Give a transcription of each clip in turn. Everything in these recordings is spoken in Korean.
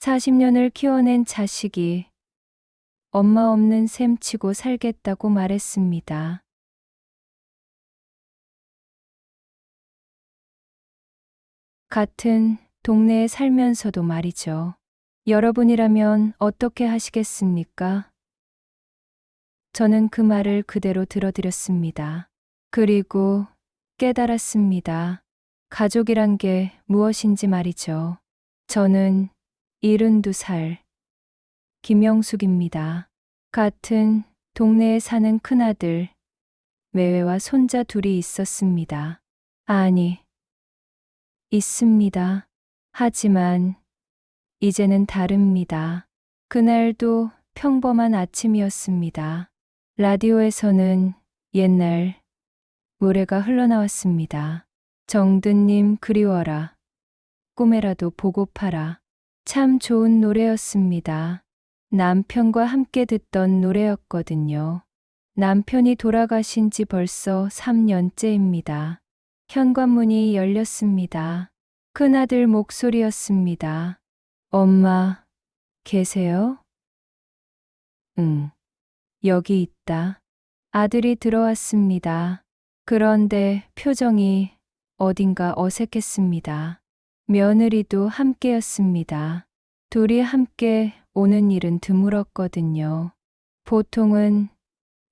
40년을 키워낸 자식이 엄마 없는 셈 치고 살겠다고 말했습니다. 같은 동네에 살면서도 말이죠. 여러분이라면 어떻게 하시겠습니까? 저는 그 말을 그대로 들어드렸습니다. 그리고 깨달았습니다. 가족이란 게 무엇인지 말이죠. 저는 72살 김영숙입니다. 같은 동네에 사는 큰아들 매회와 손자 둘이 있었습니다. 아니, 있습니다. 하지만 이제는 다릅니다. 그날도 평범한 아침이었습니다. 라디오에서는 옛날 노래가 흘러나왔습니다. 정든님 그리워라. 꿈에라도 보고파라. 참 좋은 노래였습니다. 남편과 함께 듣던 노래였거든요. 남편이 돌아가신 지 벌써 3년째입니다. 현관문이 열렸습니다. 큰아들 목소리였습니다. 엄마, 계세요? 응, 여기 있다. 아들이 들어왔습니다. 그런데 표정이 어딘가 어색했습니다. 며느리도 함께였습니다. 둘이 함께 오는 일은 드물었거든요. 보통은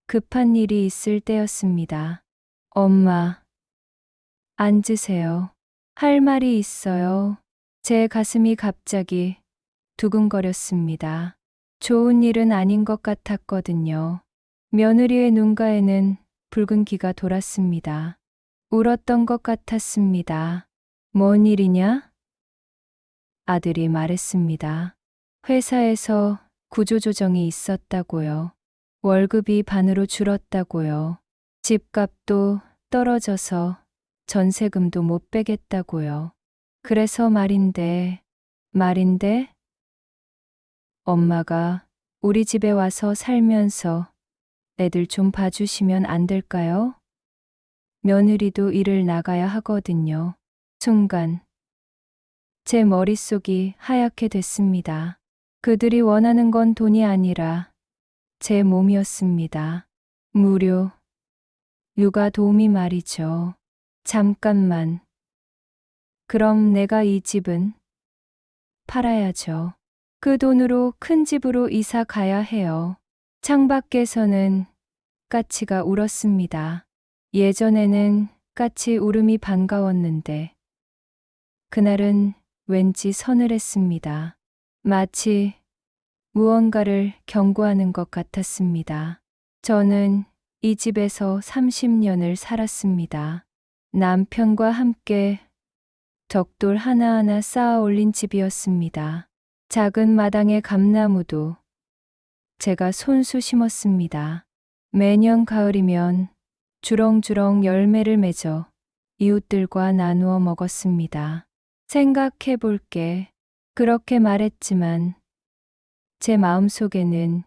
급한 일이 있을 때였습니다. 엄마, 앉으세요. 할 말이 있어요. 제 가슴이 갑자기 두근거렸습니다. 좋은 일은 아닌 것 같았거든요. 며느리의 눈가에는 붉은 기가 돌았습니다. 울었던 것 같았습니다. 뭔 일이냐? 아들이 말했습니다. 회사에서 구조조정이 있었다고요. 월급이 반으로 줄었다고요. 집값도 떨어져서 전세금도 못 빼겠다고요. 그래서 말인데, 엄마가 우리 집에 와서 살면서 애들 좀 봐주시면 안 될까요? 며느리도 일을 나가야 하거든요. 순간 제 머릿속이 하얗게 됐습니다. 그들이 원하는 건 돈이 아니라 제 몸이었습니다. 무료, 육아 도우미 말이죠. 잠깐만. 그럼 내가 이 집은 팔아야죠. 그 돈으로 큰 집으로 이사 가야 해요. 창밖에서는 까치가 울었습니다. 예전에는 까치 울음이 반가웠는데 그날은 왠지 서늘했습니다. 마치 무언가를 경고하는 것 같았습니다. 저는 이 집에서 30년을 살았습니다. 남편과 함께 벽돌 하나하나 쌓아 올린 집이었습니다. 작은 마당에 감나무도 제가 손수 심었습니다. 매년 가을이면 주렁주렁 열매를 맺어 이웃들과 나누어 먹었습니다. 생각해 볼게. 그렇게 말했지만 제 마음속에는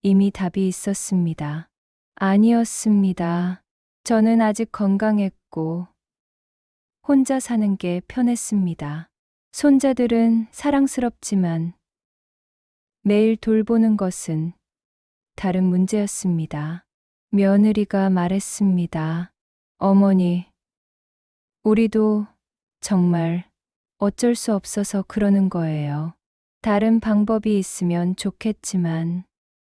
이미 답이 있었습니다. 아니었습니다. 저는 아직 건강했고 혼자 사는 게 편했습니다. 손자들은 사랑스럽지만 매일 돌보는 것은 다른 문제였습니다. 며느리가 말했습니다. 어머니, 우리도 정말 어쩔 수 없어서 그러는 거예요. 다른 방법이 있으면 좋겠지만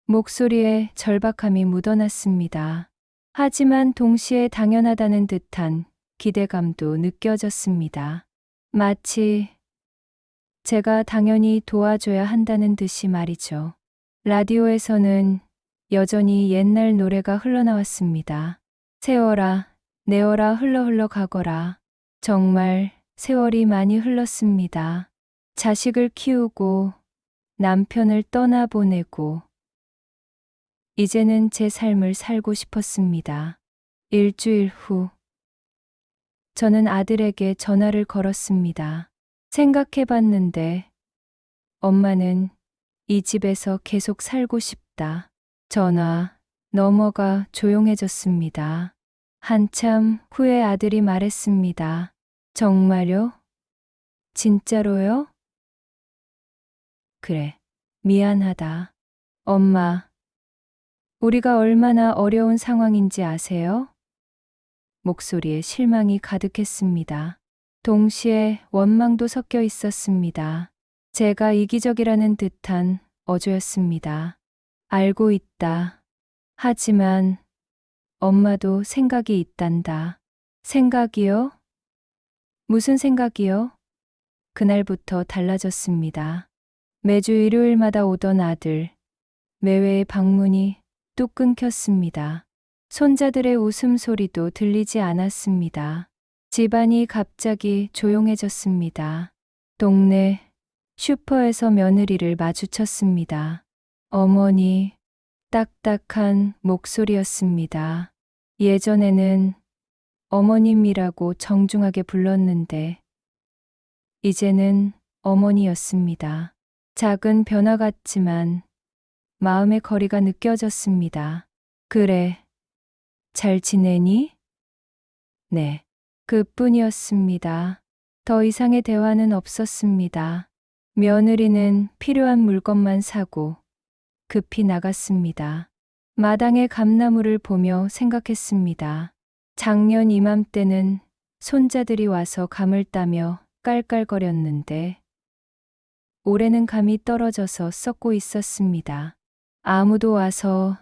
목소리에 절박함이 묻어났습니다. 하지만 동시에 당연하다는 듯한 기대감도 느껴졌습니다. 마치 제가 당연히 도와줘야 한다는 듯이 말이죠. 라디오에서는 여전히 옛날 노래가 흘러나왔습니다. 세월아, 내어라 흘러 가거라. 정말 세월이 많이 흘렀습니다. 자식을 키우고 남편을 떠나보내고 이제는 제 삶을 살고 싶었습니다. 일주일 후 저는 아들에게 전화를 걸었습니다. 생각해 봤는데 엄마는 이 집에서 계속 살고 싶다. 전화 너머가 조용해졌습니다. 한참 후에 아들이 말했습니다. 정말요? 진짜로요? 그래, 미안하다. 엄마, 우리가 얼마나 어려운 상황인지 아세요? 목소리에 실망이 가득했습니다. 동시에 원망도 섞여 있었습니다. 제가 이기적이라는 듯한 어조였습니다. 알고 있다. 하지만 엄마도 생각이 있단다. 생각이요? 무슨 생각이요? 그날부터 달라졌습니다. 매주 일요일마다 오던 아들, 매회의 방문이 뚝 끊겼습니다. 손자들의 웃음소리도 들리지 않았습니다. 집안이 갑자기 조용해졌습니다. 동네 슈퍼에서 며느리를 마주쳤습니다. 어머니, 딱딱한 목소리였습니다. 예전에는 어머님이라고 정중하게 불렀는데, 이제는 어머니였습니다. 작은 변화 같지만 마음의 거리가 느껴졌습니다. 그래, 잘 지내니? 네, 그뿐이었습니다. 더 이상의 대화는 없었습니다. 며느리는 필요한 물건만 사고 급히 나갔습니다. 마당의 감나무를 보며 생각했습니다. 작년 이맘때는 손자들이 와서 감을 따며 깔깔거렸는데 올해는 감이 떨어져서 썩고 있었습니다. 아무도 와서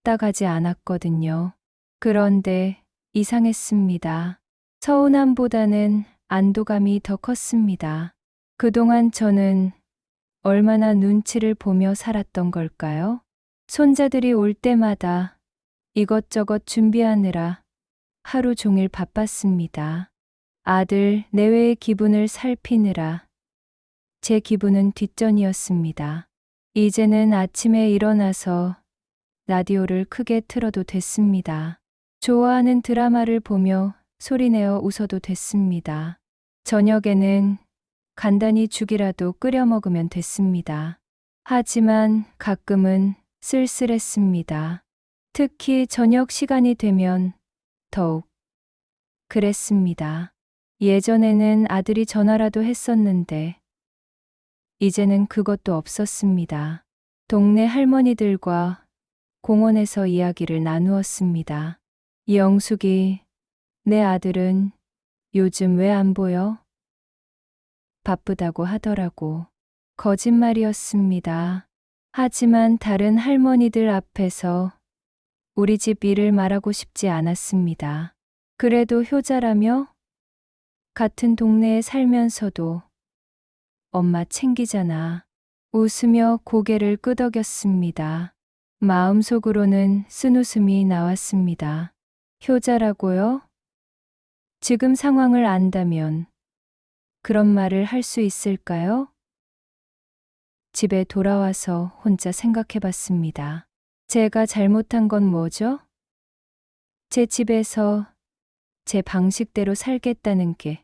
따가지 않았거든요. 그런데 이상했습니다. 서운함보다는 안도감이 더 컸습니다. 그동안 저는 얼마나 눈치를 보며 살았던 걸까요? 손자들이 올 때마다 이것저것 준비하느라 하루 종일 바빴습니다. 아들 내외의 기분을 살피느라 제 기분은 뒷전이었습니다. 이제는 아침에 일어나서 라디오를 크게 틀어도 됐습니다. 좋아하는 드라마를 보며 소리내어 웃어도 됐습니다. 저녁에는 간단히 죽이라도 끓여 먹으면 됐습니다. 하지만 가끔은 쓸쓸했습니다. 특히 저녁 시간이 되면 더욱 그랬습니다. 예전에는 아들이 전화라도 했었는데 이제는 그것도 없었습니다. 동네 할머니들과 공원에서 이야기를 나누었습니다. 영숙이, 내 아들은 요즘 왜 안 보여? 바쁘다고 하더라고. 거짓말이었습니다. 하지만 다른 할머니들 앞에서 우리 집 일을 말하고 싶지 않았습니다. 그래도 효자라며 같은 동네에 살면서도 엄마 챙기잖아. 웃으며 고개를 끄덕였습니다. 마음속으로는 쓴웃음이 나왔습니다. 효자라고요? 지금 상황을 안다면 그런 말을 할 수 있을까요? 집에 돌아와서 혼자 생각해 봤습니다. 제가 잘못한 건 뭐죠? 제 집에서 제 방식대로 살겠다는 게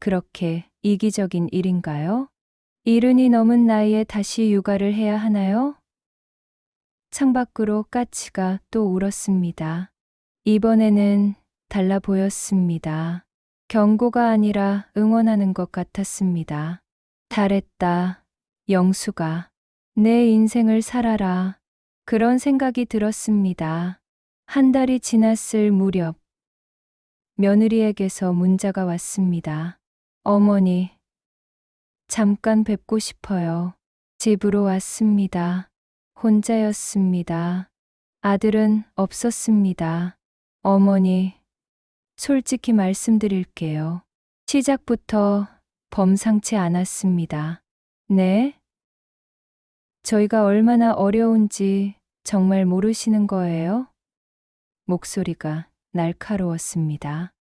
그렇게 이기적인 일인가요? 이른이 넘은 나이에 다시 육아를 해야 하나요? 창밖으로 까치가 또 울었습니다. 이번에는 달라 보였습니다. 경고가 아니라 응원하는 것 같았습니다. 잘했다, 영수가. 내 인생을 살아라. 그런 생각이 들었습니다. 한 달이 지났을 무렵, 며느리에게서 문자가 왔습니다. 어머니, 잠깐 뵙고 싶어요. 집으로 왔습니다. 혼자였습니다. 아들은 없었습니다. 어머니, 솔직히 말씀드릴게요. 시작부터 범상치 않았습니다. 네? 저희가 얼마나 어려운지 정말 모르시는 거예요? 목소리가 날카로웠습니다.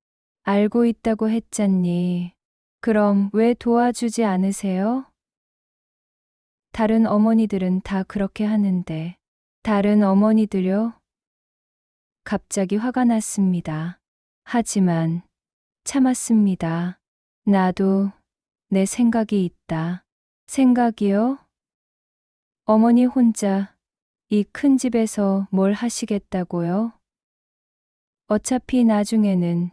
알고 있다고 했잖니. 그럼 왜 도와주지 않으세요? 다른 어머니들은 다 그렇게 하는데. 다른 어머니들요? 갑자기 화가 났습니다. 하지만 참았습니다. 나도 내 생각이 있다. 생각이요? 어머니 혼자 이 큰 집에서 뭘 하시겠다고요? 어차피 나중에는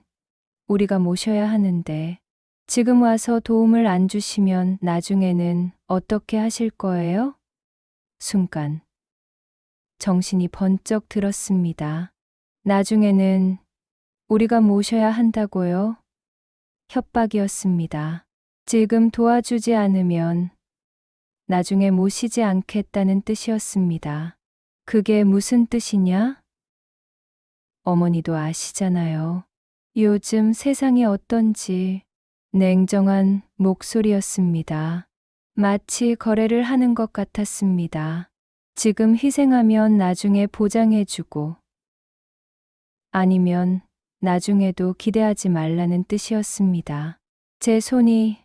우리가 모셔야 하는데 지금 와서 도움을 안 주시면 나중에는 어떻게 하실 거예요? 순간 정신이 번쩍 들었습니다. 나중에는 우리가 모셔야 한다고요? 협박이었습니다. 지금 도와주지 않으면 나중에 모시지 않겠다는 뜻이었습니다. 그게 무슨 뜻이냐? 어머니도 아시잖아요. 요즘 세상이 어떤지. 냉정한 목소리였습니다. 마치 거래를 하는 것 같았습니다. 지금 희생하면 나중에 보장해주고 아니면 나중에도 기대하지 말라는 뜻이었습니다. 제 손이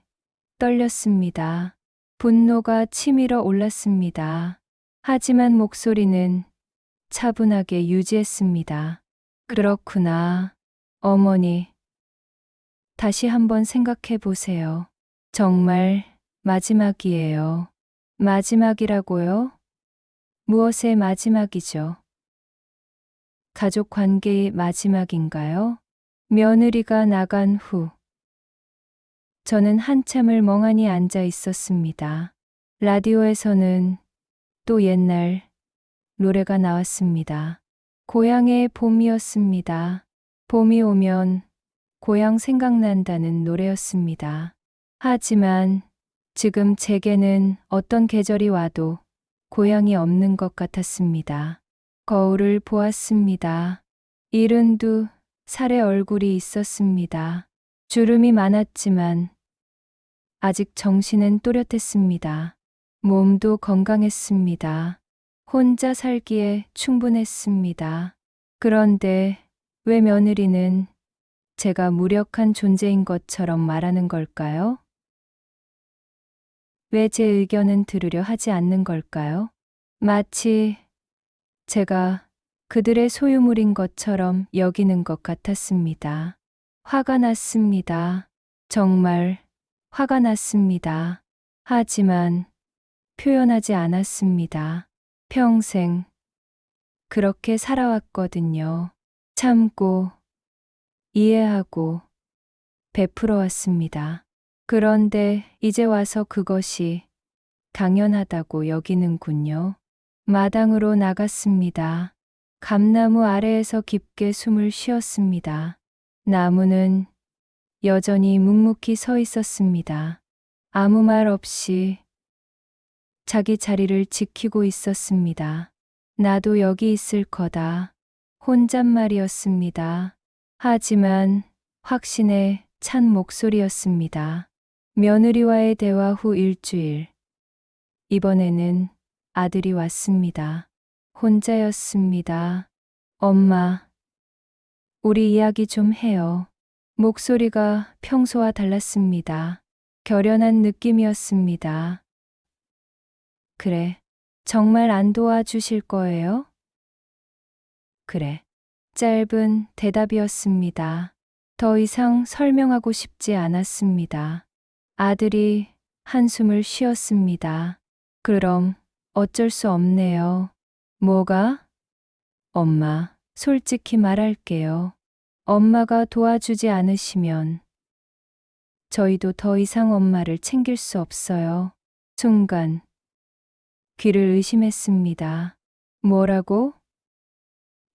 떨렸습니다. 분노가 치밀어 올랐습니다. 하지만 목소리는 차분하게 유지했습니다. 그렇구나. 어머니, 다시 한번 생각해 보세요. 정말 마지막이에요. 마지막이라고요? 무엇의 마지막이죠? 가족 관계의 마지막인가요? 며느리가 나간 후 저는 한참을 멍하니 앉아 있었습니다. 라디오에서는 또 옛날 노래가 나왔습니다. 고향의 봄이었습니다. 봄이 오면 고향 생각난다는 노래였습니다. 하지만 지금 제게는 어떤 계절이 와도 고향이 없는 것 같았습니다. 거울을 보았습니다. 72살의 얼굴이 있었습니다. 주름이 많았지만 아직 정신은 또렷했습니다. 몸도 건강했습니다. 혼자 살기에 충분했습니다. 그런데 왜 며느리는 제가 무력한 존재인 것처럼 말하는 걸까요? 왜 제 의견은 들으려 하지 않는 걸까요? 마치 제가 그들의 소유물인 것처럼 여기는 것 같았습니다. 화가 났습니다. 정말 화가 났습니다. 하지만 표현하지 않았습니다. 평생 그렇게 살아왔거든요. 참고, 이해하고, 베풀어 왔습니다. 그런데 이제 와서 그것이 당연하다고 여기는군요. 마당으로 나갔습니다. 감나무 아래에서 깊게 숨을 쉬었습니다. 나무는 여전히 묵묵히 서 있었습니다. 아무 말 없이 자기 자리를 지키고 있었습니다. 나도 여기 있을 거다. 혼잣말이었습니다. 하지만 확신에 찬 목소리였습니다. 며느리와의 대화 후 일주일. 이번에는 아들이 왔습니다. 혼자였습니다. 엄마, 우리 이야기 좀 해요. 목소리가 평소와 달랐습니다. 결연한 느낌이었습니다. 그래, 정말 안 도와주실 거예요? 그래. 짧은 대답이었습니다. 더 이상 설명하고 싶지 않았습니다. 아들이 한숨을 쉬었습니다. 그럼 어쩔 수 없네요. 뭐가? 엄마, 솔직히 말할게요. 엄마가 도와주지 않으시면 저희도 더 이상 엄마를 챙길 수 없어요. 순간 귀를 의심했습니다. 뭐라고?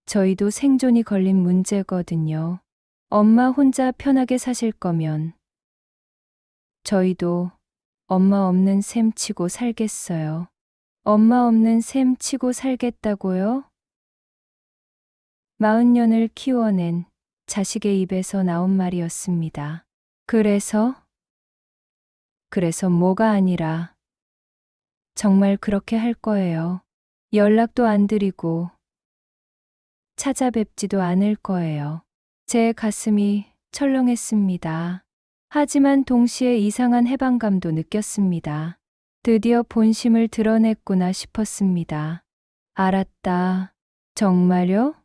저희도 생존이 걸린 문제거든요. 엄마 혼자 편하게 사실 거면 저희도 엄마 없는 셈 치고 살겠어요. 엄마 없는 셈 치고 살겠다고요? 40년을 키워낸 자식의 입에서 나온 말이었습니다. 그래서 뭐가 아니라 정말 그렇게 할 거예요. 연락도 안 드리고 찾아뵙지도 않을 거예요. 제 가슴이 철렁했습니다. 하지만 동시에 이상한 해방감도 느꼈습니다. 드디어 본심을 드러냈구나 싶었습니다. 알았다. 정말요?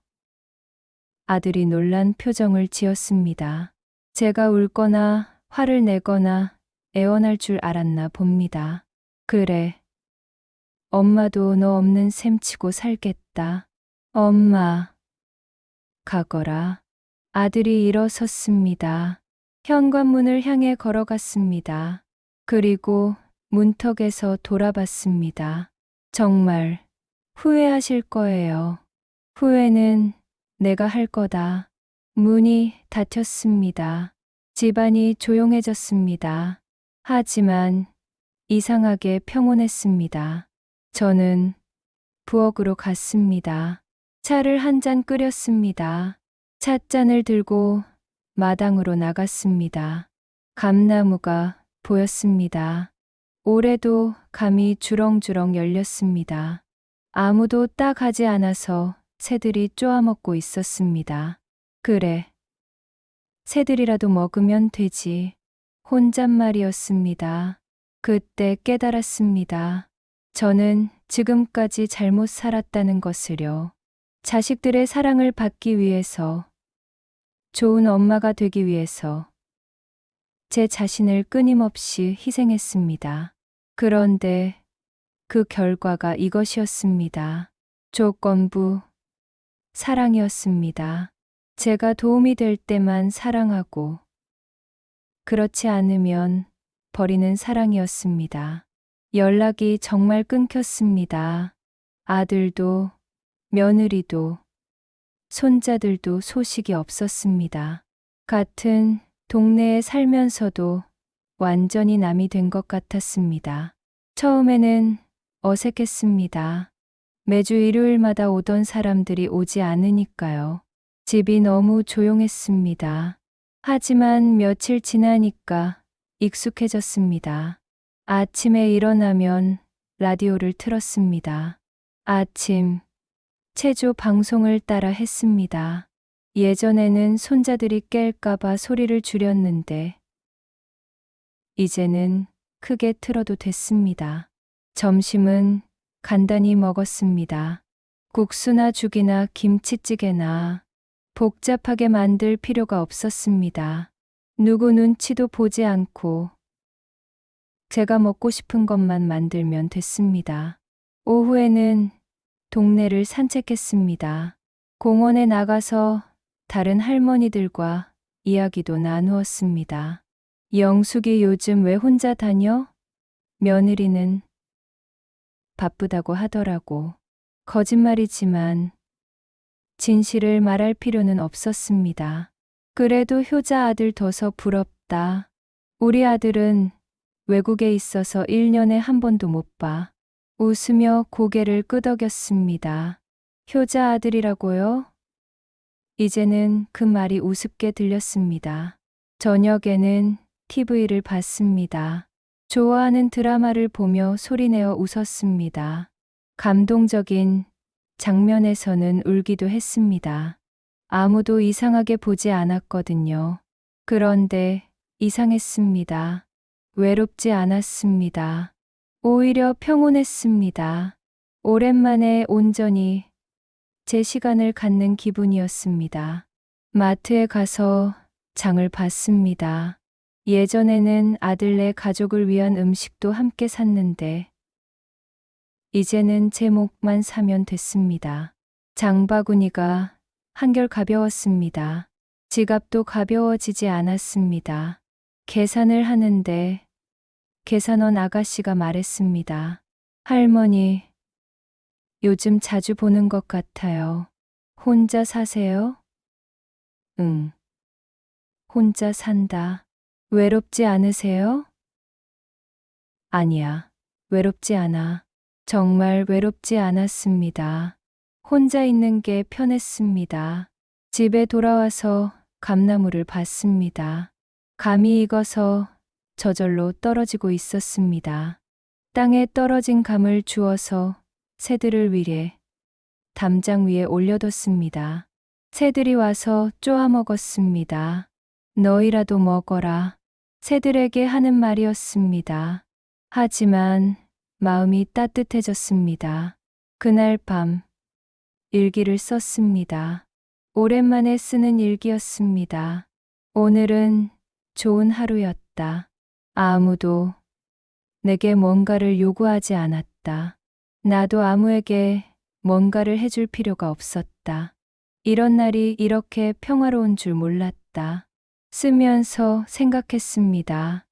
아들이 놀란 표정을 지었습니다. 제가 울거나 화를 내거나 애원할 줄 알았나 봅니다. 그래. 엄마도 너 없는 셈 치고 살겠다. 엄마. 가거라. 아들이 일어섰습니다. 현관문을 향해 걸어갔습니다. 그리고 문턱에서 돌아봤습니다. 정말 후회하실 거예요. 후회는 내가 할 거다. 문이 닫혔습니다. 집안이 조용해졌습니다. 하지만 이상하게 평온했습니다. 저는 부엌으로 갔습니다. 차를 한 잔 끓였습니다. 찻잔을 들고 마당으로 나갔습니다. 감나무가 보였습니다. 올해도 감이 주렁주렁 열렸습니다. 아무도 따가지 않아서 새들이 쪼아먹고 있었습니다. 그래, 새들이라도 먹으면 되지. 혼잣말이었습니다. 그때 깨달았습니다. 저는 지금까지 잘못 살았다는 것을요. 자식들의 사랑을 받기 위해서, 좋은 엄마가 되기 위해서 제 자신을 끊임없이 희생했습니다. 그런데 그 결과가 이것이었습니다. 조건부 사랑이었습니다. 제가 도움이 될 때만 사랑하고, 그렇지 않으면 버리는 사랑이었습니다. 연락이 정말 끊겼습니다. 아들도, 며느리도, 손자들도 소식이 없었습니다. 같은 동네에 살면서도 완전히 남이 된 것 같았습니다. 처음에는 어색했습니다. 매주 일요일마다 오던 사람들이 오지 않으니까요. 집이 너무 조용했습니다. 하지만 며칠 지나니까 익숙해졌습니다. 아침에 일어나면 라디오를 틀었습니다. 아침 체조 방송을 따라 했습니다. 예전에는 손자들이 깰까봐 소리를 줄였는데 이제는 크게 틀어도 됐습니다. 점심은 간단히 먹었습니다. 국수나 죽이나 김치찌개나 복잡하게 만들 필요가 없었습니다. 누구 눈치도 보지 않고 제가 먹고 싶은 것만 만들면 됐습니다. 오후에는 동네를 산책했습니다. 공원에 나가서 다른 할머니들과 이야기도 나누었습니다. 영숙이 요즘 왜 혼자 다녀? 며느리는 바쁘다고 하더라고. 거짓말이지만 진실을 말할 필요는 없었습니다. 그래도 효자 아들 둬서 부럽다. 우리 아들은 외국에 있어서 1년에 한 번도 못 봐. 웃으며 고개를 끄덕였습니다. 효자 아들이라고요? 이제는 그 말이 우습게 들렸습니다. 저녁에는 TV를 봤습니다. 좋아하는 드라마를 보며 소리내어 웃었습니다. 감동적인 장면에서는 울기도 했습니다. 아무도 이상하게 보지 않았거든요. 그런데 이상했습니다. 외롭지 않았습니다. 오히려 평온했습니다. 오랜만에 온전히 제 시간을 갖는 기분이었습니다. 마트에 가서 장을 봤습니다. 예전에는 아들네 가족을 위한 음식도 함께 샀는데 이제는 제 몫만 사면 됐습니다. 장바구니가 한결 가벼웠습니다. 지갑도 가벼워지지 않았습니다. 계산을 하는데 계산원 아가씨가 말했습니다. 할머니, 요즘 자주 보는 것 같아요. 혼자 사세요? 응. 혼자 산다. 외롭지 않으세요? 아니야. 외롭지 않아. 정말 외롭지 않았습니다. 혼자 있는 게 편했습니다. 집에 돌아와서 감나무를 봤습니다. 감이 익어서 저절로 떨어지고 있었습니다. 땅에 떨어진 감을 주워서 새들을 위해 담장 위에 올려뒀습니다. 새들이 와서 쪼아 먹었습니다. 너희라도 먹어라. 새들에게 하는 말이었습니다. 하지만 마음이 따뜻해졌습니다. 그날 밤 일기를 썼습니다. 오랜만에 쓰는 일기였습니다. 오늘은 좋은 하루였다. 아무도 내게 뭔가를 요구하지 않았다. 나도 아무에게 뭔가를 해줄 필요가 없었다. 이런 날이 이렇게 평화로운 줄 몰랐다. 쓰면서 생각했습니다.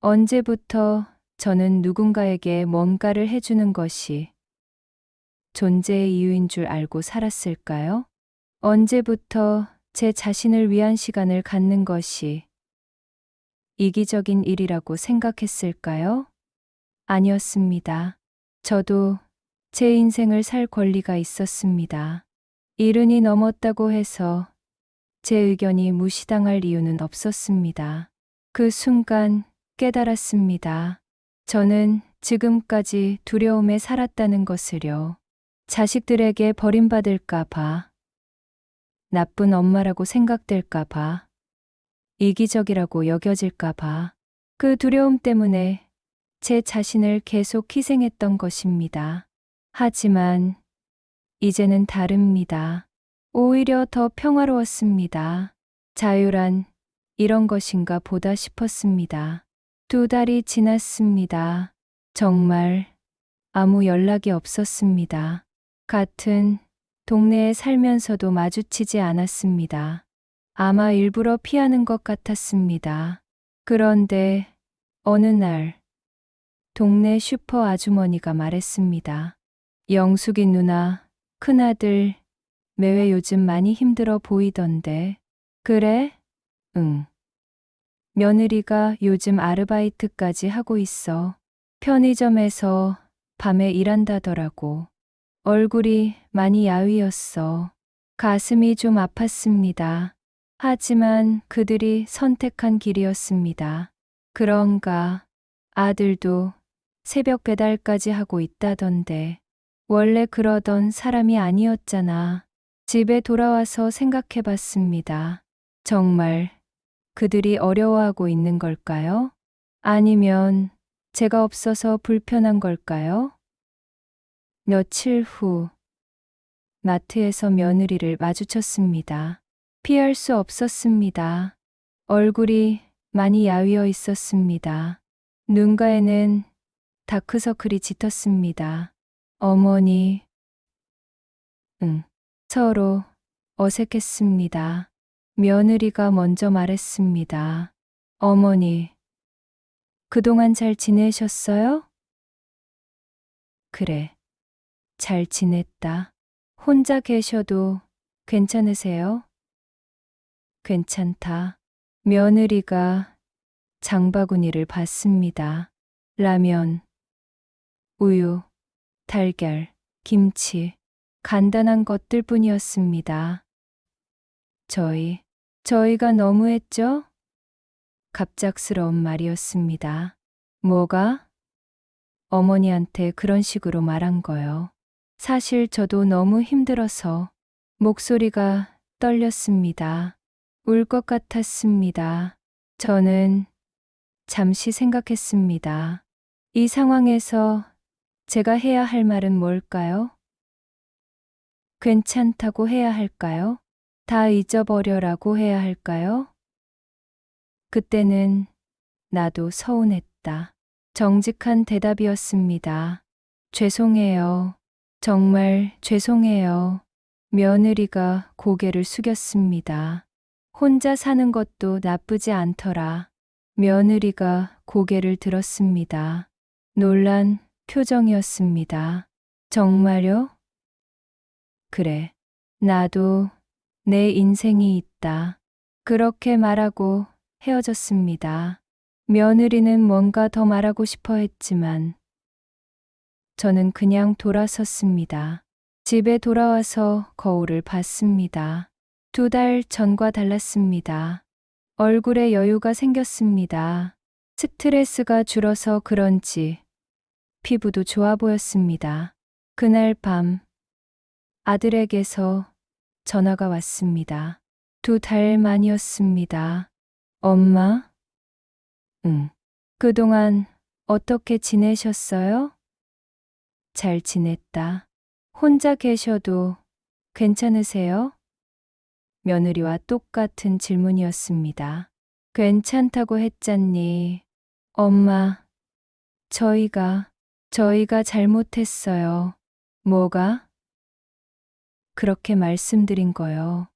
언제부터 저는 누군가에게 뭔가를 해주는 것이 존재의 이유인 줄 알고 살았을까요? 언제부터 제 자신을 위한 시간을 갖는 것이 이기적인 일이라고 생각했을까요? 아니었습니다. 저도 제 인생을 살 권리가 있었습니다. 70이 넘었다고 해서 제 의견이 무시당할 이유는 없었습니다. 그 순간 깨달았습니다. 저는 지금까지 두려움에 살았다는 것을요. 자식들에게 버림받을까봐, 나쁜 엄마라고 생각될까봐, 이기적이라고 여겨질까봐, 그 두려움 때문에 제 자신을 계속 희생했던 것입니다. 하지만 이제는 다릅니다. 오히려 더 평화로웠습니다. 자유란 이런 것인가 보다 싶었습니다. 2달이 지났습니다. 정말 아무 연락이 없었습니다. 같은 동네에 살면서도 마주치지 않았습니다. 아마 일부러 피하는 것 같았습니다. 그런데 어느 날 동네 슈퍼 아주머니가 말했습니다. 영숙이 누나, 큰아들, 매회 요즘 많이 힘들어 보이던데. 그래? 응. 며느리가 요즘 아르바이트까지 하고 있어. 편의점에서 밤에 일한다더라고. 얼굴이 많이 야위었어. 가슴이 좀 아팠습니다. 하지만 그들이 선택한 길이었습니다. 그런가 아들도 새벽 배달까지 하고 있다던데. 원래 그러던 사람이 아니었잖아. 집에 돌아와서 생각해 봤습니다. 정말 그들이 어려워하고 있는 걸까요? 아니면 제가 없어서 불편한 걸까요? 며칠 후 마트에서 며느리를 마주쳤습니다. 피할 수 없었습니다. 얼굴이 많이 야위어 있었습니다. 눈가에는 다크서클이 짙었습니다. 어머니, 서로 어색했습니다. 며느리가 먼저 말했습니다. 어머니, 그동안 잘 지내셨어요? 그래, 잘 지냈다. 혼자 계셔도 괜찮으세요? 괜찮다. 며느리가 장바구니를 받습니다. 라면, 우유, 달걀, 김치, 간단한 것들 뿐이었습니다. 저희가 너무했죠? 갑작스러운 말이었습니다. 뭐가? 어머니한테 그런 식으로 말한 거요. 사실 저도 너무 힘들어서 목소리가 떨렸습니다. 울 것 같았습니다. 저는 잠시 생각했습니다. 이 상황에서 제가 해야 할 말은 뭘까요? 괜찮다고 해야 할까요? 다 잊어버려라고 해야 할까요? 그때는 나도 서운했다. 정직한 대답이었습니다. 죄송해요. 정말 죄송해요. 며느리가 고개를 숙였습니다. 혼자 사는 것도 나쁘지 않더라. 며느리가 고개를 들었습니다. 놀란 표정이었습니다. 정말요? 그래. 나도 내 인생이 있다. 그렇게 말하고 헤어졌습니다. 며느리는 뭔가 더 말하고 싶어 했지만 저는 그냥 돌아섰습니다. 집에 돌아와서 거울을 봤습니다. 2달 전과 달랐습니다. 얼굴에 여유가 생겼습니다. 스트레스가 줄어서 그런지 피부도 좋아 보였습니다. 그날 밤 아들에게서 전화가 왔습니다. 2달 만이었습니다. 엄마? 응. 그동안 어떻게 지내셨어요? 잘 지냈다. 혼자 계셔도 괜찮으세요? 며느리와 똑같은 질문이었습니다. 괜찮다고 했잖니. 엄마, 저희가 잘못했어요. 뭐가? 그렇게 말씀드린 거요.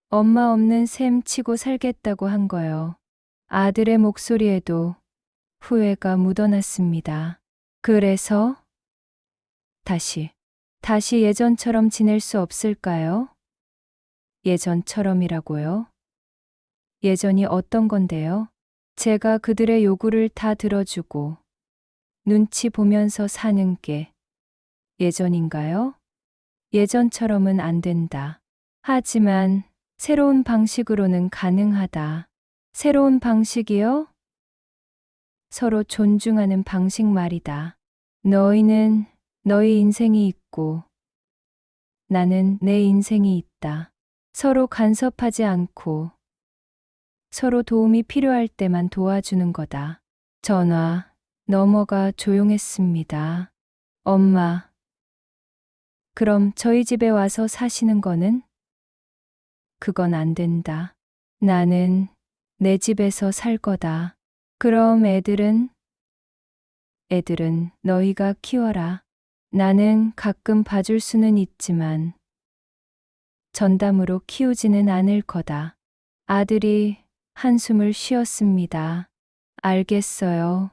엄마 없는 셈 치고 살겠다고 한 거요. 아들의 목소리에도 후회가 묻어났습니다. 그래서 다시 예전처럼 지낼 수 없을까요? 예전처럼이라고요? 예전이 어떤 건데요? 제가 그들의 요구를 다 들어주고 눈치 보면서 사는 게 예전인가요? 예전처럼은 안 된다. 하지만 새로운 방식으로는 가능하다. 새로운 방식이요? 서로 존중하는 방식 말이다. 너희는 너희 인생이 있고 나는 내 인생이 있다. 서로 간섭하지 않고 서로 도움이 필요할 때만 도와주는 거다. 전화 너머가 조용했습니다. 엄마, 그럼 저희 집에 와서 사시는 거는? 그건 안 된다. 나는 내 집에서 살 거다. 그럼 애들은 너희가 키워라. 나는 가끔 봐줄 수는 있지만 전담으로 키우지는 않을 거다. 아들이 한숨을 쉬었습니다. 알겠어요.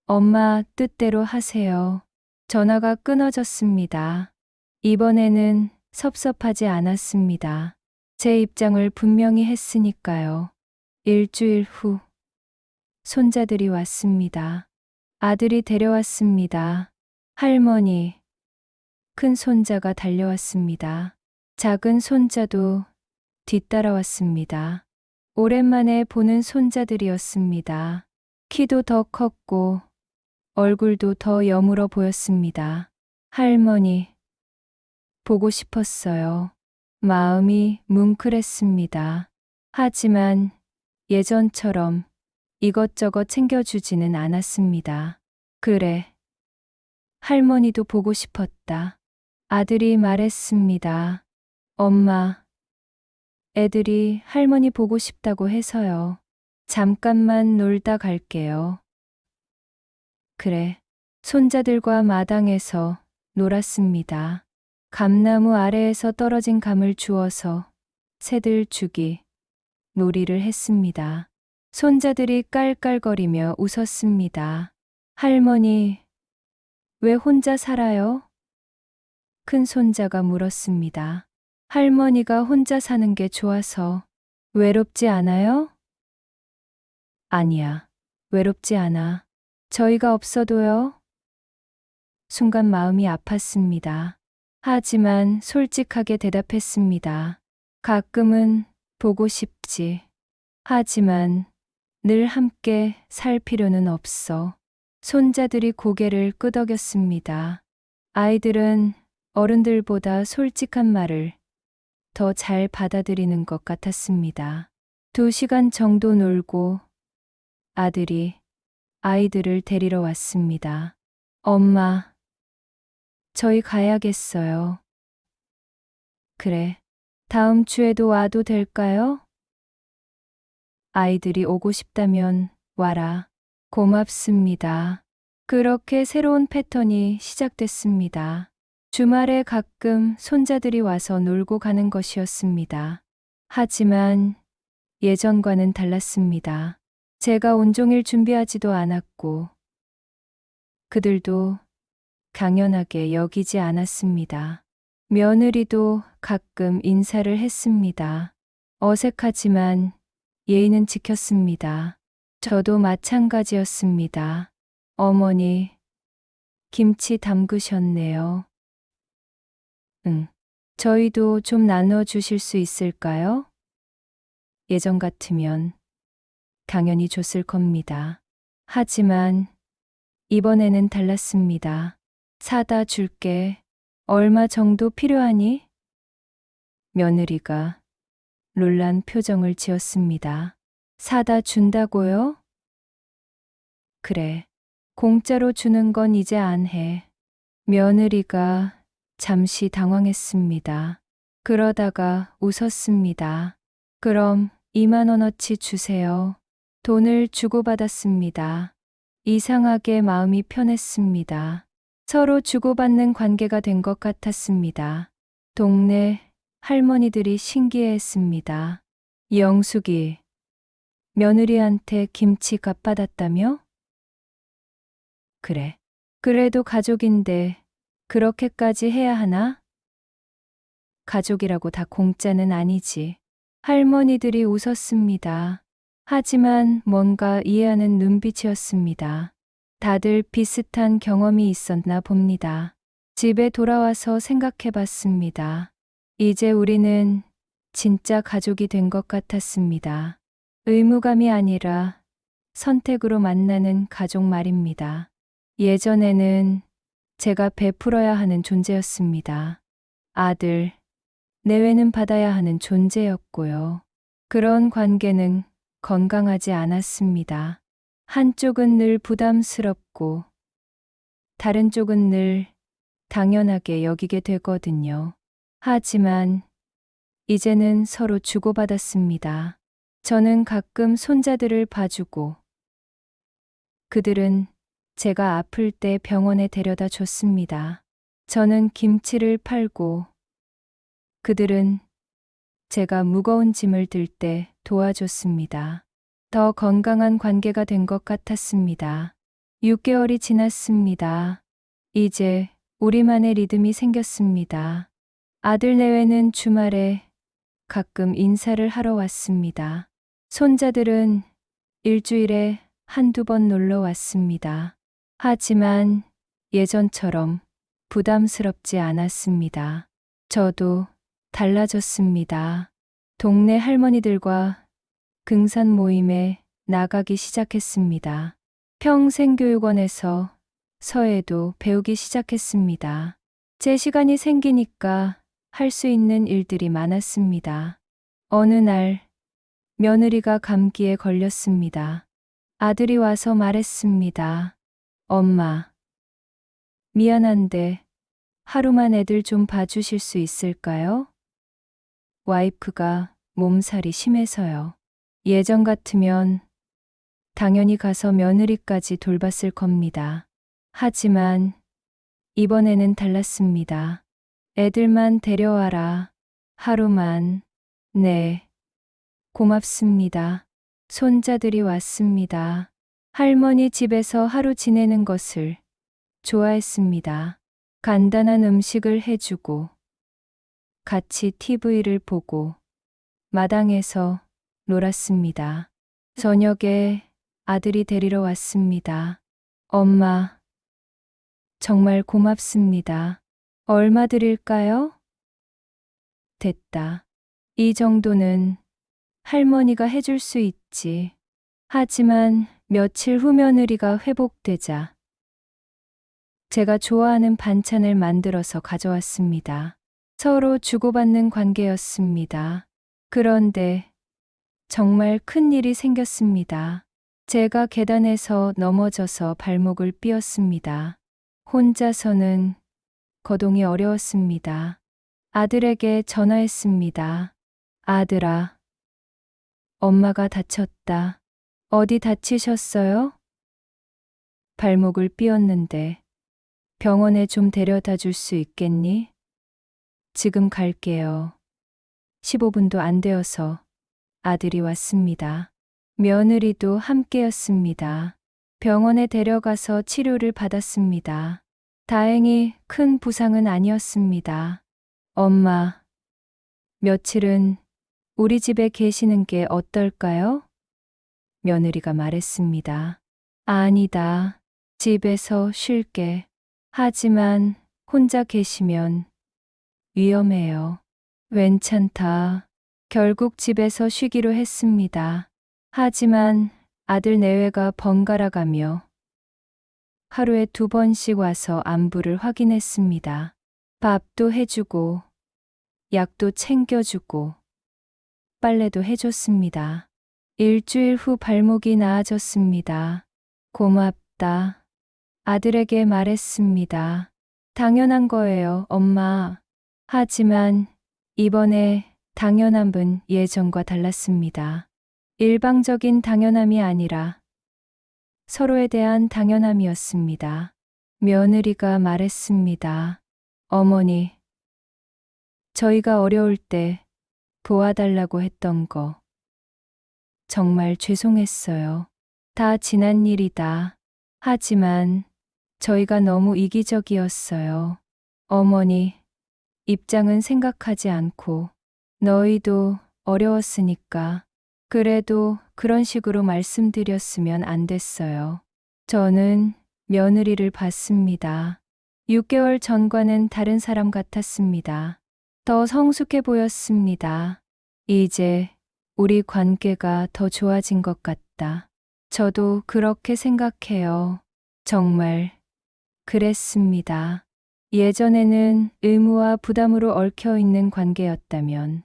엄마 뜻대로 하세요. 전화가 끊어졌습니다. 이번에는 섭섭하지 않았습니다. 제 입장을 분명히 했으니까요. 일주일 후 손자들이 왔습니다. 아들이 데려왔습니다. 할머니, 큰 손자가 달려왔습니다. 작은 손자도 뒤따라왔습니다. 오랜만에 보는 손자들이었습니다. 키도 더 컸고 얼굴도 더 여물어 보였습니다. 할머니, 보고 싶었어요. 마음이 뭉클했습니다. 하지만 예전처럼 이것저것 챙겨주지는 않았습니다. 그래, 할머니도 보고 싶었다. 아들이 말했습니다. 엄마, 애들이 할머니 보고 싶다고 해서요. 잠깐만 놀다 갈게요. 그래, 손자들과 마당에서 놀았습니다. 감나무 아래에서 떨어진 감을 주워서 새들 주기, 놀이를 했습니다. 손자들이 깔깔거리며 웃었습니다. 할머니, 왜 혼자 살아요? 큰 손자가 물었습니다. 할머니가 혼자 사는 게 좋아서. 외롭지 않아요? 아니야, 외롭지 않아. 저희가 없어도요? 순간 마음이 아팠습니다. 하지만 솔직하게 대답했습니다. 가끔은 보고 싶지. 하지만 늘 함께 살 필요는 없어. 손자들이 고개를 끄덕였습니다. 아이들은 어른들보다 솔직한 말을 더 잘 받아들이는 것 같았습니다. 2시간 정도 놀고 아들이 아이들을 데리러 왔습니다. 엄마, 저희 가야겠어요. 그래, 다음 주에도 와도 될까요? 아이들이 오고 싶다면 와라. 고맙습니다. 그렇게 새로운 패턴이 시작됐습니다. 주말에 가끔 손자들이 와서 놀고 가는 것이었습니다. 하지만 예전과는 달랐습니다. 제가 온종일 준비하지도 않았고 그들도 당연하게 여기지 않았습니다. 며느리도 가끔 인사를 했습니다. 어색하지만 예의는 지켰습니다. 저도 마찬가지였습니다. 어머니, 김치 담그셨네요. 응. 저희도 좀 나눠 주실 수 있을까요? 예전 같으면 당연히 줬을 겁니다. 하지만 이번에는 달랐습니다. 사다 줄게. 얼마 정도 필요하니? 며느리가 놀란 표정을 지었습니다. 사다 준다고요? 그래. 공짜로 주는 건 이제 안 해. 며느리가 잠시 당황했습니다. 그러다가 웃었습니다. 그럼 2만 원어치 주세요. 돈을 주고받았습니다. 이상하게 마음이 편했습니다. 서로 주고받는 관계가 된 것 같았습니다. 동네 할머니들이 신기해했습니다. 영숙이 며느리한테 김치 값받았다며? 그래. 그래도 가족인데 그렇게까지 해야 하나? 가족이라고 다 공짜는 아니지. 할머니들이 웃었습니다. 하지만 뭔가 이해하는 눈빛이었습니다. 다들 비슷한 경험이 있었나 봅니다. 집에 돌아와서 생각해 봤습니다. 이제 우리는 진짜 가족이 된 것 같았습니다. 의무감이 아니라 선택으로 만나는 가족 말입니다. 예전에는 제가 베풀어야 하는 존재였습니다. 아들, 내외는 받아야 하는 존재였고요. 그런 관계는 건강하지 않았습니다. 한쪽은 늘 부담스럽고 다른 쪽은 늘 당연하게 여기게 되거든요. 하지만 이제는 서로 주고받았습니다. 저는 가끔 손자들을 봐주고 그들은 제가 아플 때 병원에 데려다 줬습니다. 저는 김치를 팔고 그들은 제가 무거운 짐을 들 때 도와줬습니다. 더 건강한 관계가 된 것 같았습니다. 6개월이 지났습니다. 이제 우리만의 리듬이 생겼습니다. 아들 내외는 주말에 가끔 인사를 하러 왔습니다. 손자들은 일주일에 한두 번 놀러 왔습니다. 하지만 예전처럼 부담스럽지 않았습니다. 저도 달라졌습니다. 동네 할머니들과 등산 모임에 나가기 시작했습니다. 평생교육원에서 서예도 배우기 시작했습니다. 제 시간이 생기니까 할 수 있는 일들이 많았습니다. 어느 날 며느리가 감기에 걸렸습니다. 아들이 와서 말했습니다. 엄마, 미안한데 하루만 애들 좀 봐주실 수 있을까요? 와이프가 몸살이 심해서요. 예전 같으면 당연히 가서 며느리까지 돌봤을 겁니다. 하지만 이번에는 달랐습니다. 애들만 데려와라. 하루만. 네. 고맙습니다. 손자들이 왔습니다. 할머니 집에서 하루 지내는 것을 좋아했습니다. 간단한 음식을 해주고 같이 TV를 보고 마당에서 놀았습니다. 저녁에 아들이 데리러 왔습니다. 엄마, 정말 고맙습니다. 얼마 드릴까요? 됐다. 이 정도는 할머니가 해줄 수 있지. 하지만 며칠 후 며느리가 회복되자 제가 좋아하는 반찬을 만들어서 가져왔습니다. 서로 주고받는 관계였습니다. 그런데 정말 큰 일이 생겼습니다. 제가 계단에서 넘어져서 발목을 삐었습니다. 혼자서는 거동이 어려웠습니다. 아들에게 전화했습니다. 아들아, 엄마가 다쳤다. 어디 다치셨어요? 발목을 삐었는데 병원에 좀 데려다 줄 수 있겠니? 지금 갈게요. 15분도 안 되어서 아들이 왔습니다. 며느리도 함께였습니다. 병원에 데려가서 치료를 받았습니다. 다행히 큰 부상은 아니었습니다. 엄마, 며칠은 우리 집에 계시는 게 어떨까요? 며느리가 말했습니다. 아니다. 집에서 쉴게. 하지만 혼자 계시면 위험해요. 괜찮다. 결국 집에서 쉬기로 했습니다. 하지만 아들 내외가 번갈아 가며 하루에 2번씩 와서 안부를 확인했습니다. 밥도 해주고, 약도 챙겨주고, 빨래도 해줬습니다. 일주일 후 발목이 나아졌습니다. 고맙다. 아들에게 말했습니다. 당연한 거예요, 엄마. 하지만 이번에 당연함은 예전과 달랐습니다. 일방적인 당연함이 아니라 서로에 대한 당연함이었습니다. 며느리가 말했습니다. 어머니, 저희가 어려울 때 도와달라고 했던 거 정말 죄송했어요. 다 지난 일이다. 하지만 저희가 너무 이기적이었어요. 어머니 입장은 생각하지 않고 너희도 어려웠으니까 그래도 그런 식으로 말씀드렸으면 안 됐어요. 저는 며느리를 봤습니다. 6개월 전과는 다른 사람 같았습니다. 더 성숙해 보였습니다. 이제 우리 관계가 더 좋아진 것 같다. 저도 그렇게 생각해요. 정말 그랬습니다. 예전에는 의무와 부담으로 얽혀 있는 관계였다면,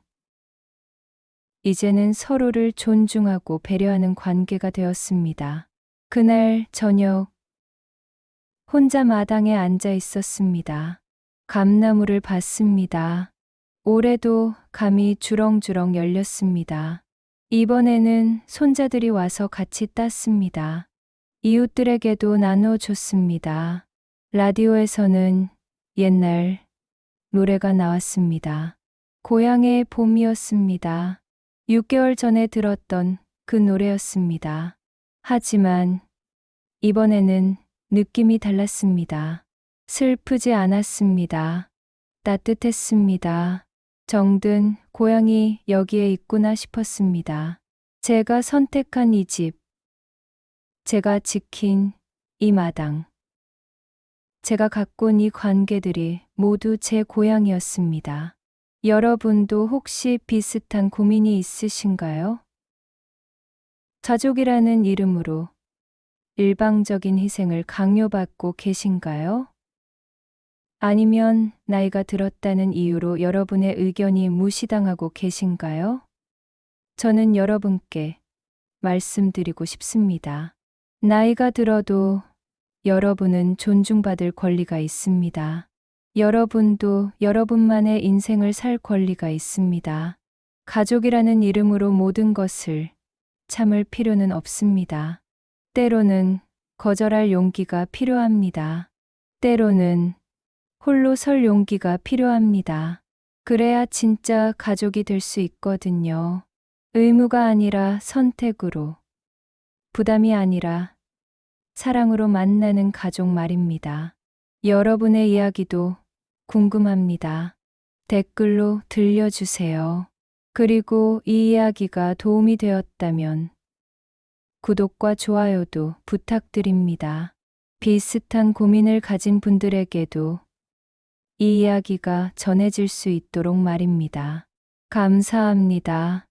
이제는 서로를 존중하고 배려하는 관계가 되었습니다. 그날 저녁, 혼자 마당에 앉아 있었습니다. 감나무를 봤습니다. 올해도 감이 주렁주렁 열렸습니다. 이번에는 손자들이 와서 같이 땄습니다. 이웃들에게도 나눠줬습니다. 라디오에서는 옛날 노래가 나왔습니다. 고향의 봄이었습니다. 6개월 전에 들었던 그 노래였습니다. 하지만 이번에는 느낌이 달랐습니다. 슬프지 않았습니다. 따뜻했습니다. 정든 고향이 여기에 있구나 싶었습니다. 제가 선택한 이 집, 제가 지킨 이 마당, 제가 가꾼 이 관계들이 모두 제 고향이었습니다. 여러분도 혹시 비슷한 고민이 있으신가요? 가족이라는 이름으로 일방적인 희생을 강요받고 계신가요? 아니면 나이가 들었다는 이유로 여러분의 의견이 무시당하고 계신가요? 저는 여러분께 말씀드리고 싶습니다. 나이가 들어도 여러분은 존중받을 권리가 있습니다. 여러분도 여러분만의 인생을 살 권리가 있습니다. 가족이라는 이름으로 모든 것을 참을 필요는 없습니다. 때로는 거절할 용기가 필요합니다. 때로는 홀로 설 용기가 필요합니다. 그래야 진짜 가족이 될 수 있거든요. 의무가 아니라 선택으로, 부담이 아니라 사랑으로 만나는 가족 말입니다. 여러분의 이야기도 궁금합니다. 댓글로 들려주세요. 그리고 이 이야기가 도움이 되었다면 구독과 좋아요도 부탁드립니다. 비슷한 고민을 가진 분들에게도 이 이야기가 전해질 수 있도록 말입니다. 감사합니다.